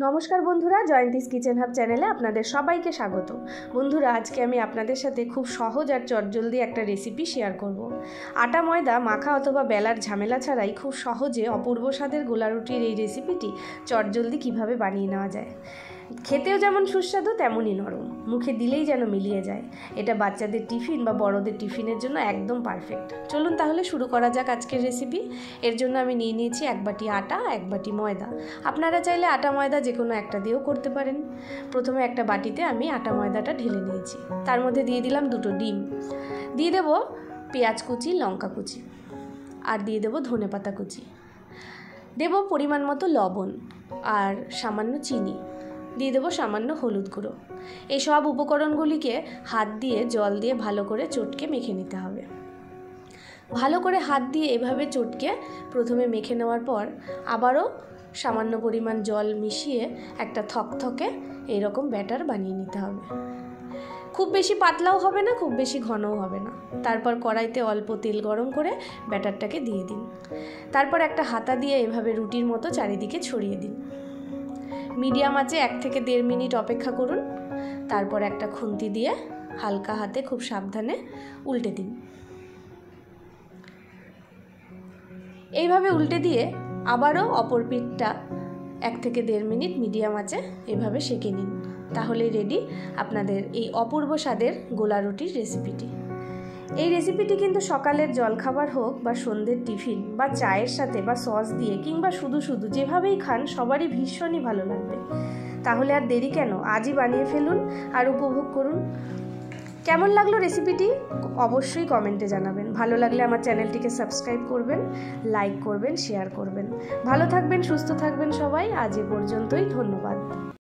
নমস্কার বন্ধুরা, জয়ন্তীস kitchen hub চ্যানেলে আপনাদের সবাইকে স্বাগত। বন্ধুরা, আজকে আমি আপনাদের সাথে খুব সহজ আর চটজলদি একটা রেসিপি শেয়ার করব। আটা ময়দা মাখা অথবা বেলার ঝামেলা ছাড়াই খুব সহজে অপূর্ব স্বাদের গোলা রুটির এই রেসিপিটি চটজলদি কিভাবে বানিয়ে নেওয়া যায়। খেতেও যেমন সুস্বাদু তেমনই নরম, মুখে দিলেই যেন মিলিয়ে যায়। এটা বাচ্চাদের টিফিন বা বড়দের টিফিনের জন্য একদম পারফেক্ট। চলুন তাহলে শুরু করা যাক আজকের রেসিপি। এর জন্য আমি নিয়ে নিয়েছি 1 বাটি আটা, 1 বাটি ময়দা। আপনারা চাইলে আটা ময়দা যে কোনো একটা দিয়েও করতে পারেন। প্রথমে একটা বাটিতে আমি আটা ময়দাটা ঢেলে নিয়েছি। তার মধ্যে দিয়ে দিলাম 2টো ডিম, দিয়ে দেবো পেঁয়াজ কুচি, লঙ্কা কুচি, আর দিয়ে দেবো ধনেপাতা কুচি, দেবো পরিমাণ মতো লবণ আর সামান্য চিনি, দিয়ে দেবো সামান্য হলুদ গুঁড়ো। এই সব উপকরণগুলিকে হাত দিয়ে জল দিয়ে ভালো করে চটকে মেখে নিতে হবে। ভালো করে হাত দিয়ে এভাবে চটকে প্রথমে মেখে নেওয়ার পর আবারও সামান্য পরিমাণ জল মিশিয়ে একটা থকথকে এইরকম ব্যাটার বানিয়ে নিতে হবে। খুব বেশি পাতলাও হবে না, খুব বেশি ঘনও হবে না। তারপর কড়াইতে অল্প তেল গরম করে ব্যাটারটাকে দিয়ে দিন। তারপর একটা হাতা দিয়ে এভাবে রুটির মতো চারিদিকে ছড়িয়ে দিন। মিডিয়াম আঁচে 1 থেকে 1.5 মিনিট অপেক্ষা করুন। তারপর একটা খুন্তি দিয়ে হালকা হাতে খুব সাবধানে উল্টে দিন। এইভাবে উল্টে দিয়ে আবারও অপর পিঠটা 1 থেকে 1.5 মিনিট মিডিয়াম আঁচে এভাবে সেঁকে নিন। তাহলে রেডি আপনাদের এই অপূর্ব স্বাদের গোলা রুটির রেসিপিটি। এই রেসিপিটি কিন্তু সকালের জলখাবার হোক বা সন্ধ্যের টিফিন বা চায়ের সাথে বা সস দিয়ে কিংবা শুধু শুধু যেভাবেই খান সবারই ভীষণই ভালো লাগবে। তাহলে আর দেরি কেন, আজই বানিয়ে ফেলুন আর উপভোগ করুন। কেমন লাগলো রেসিপিটি অবশ্যই কমেন্টে জানাবেন। ভালো লাগলে আমার চ্যানেলটিকে সাবস্ক্রাইব করবেন, লাইক করবেন, শেয়ার করবেন। ভালো থাকবেন, সুস্থ থাকবেন সবাই। আজ এ পর্যন্তই, ধন্যবাদ।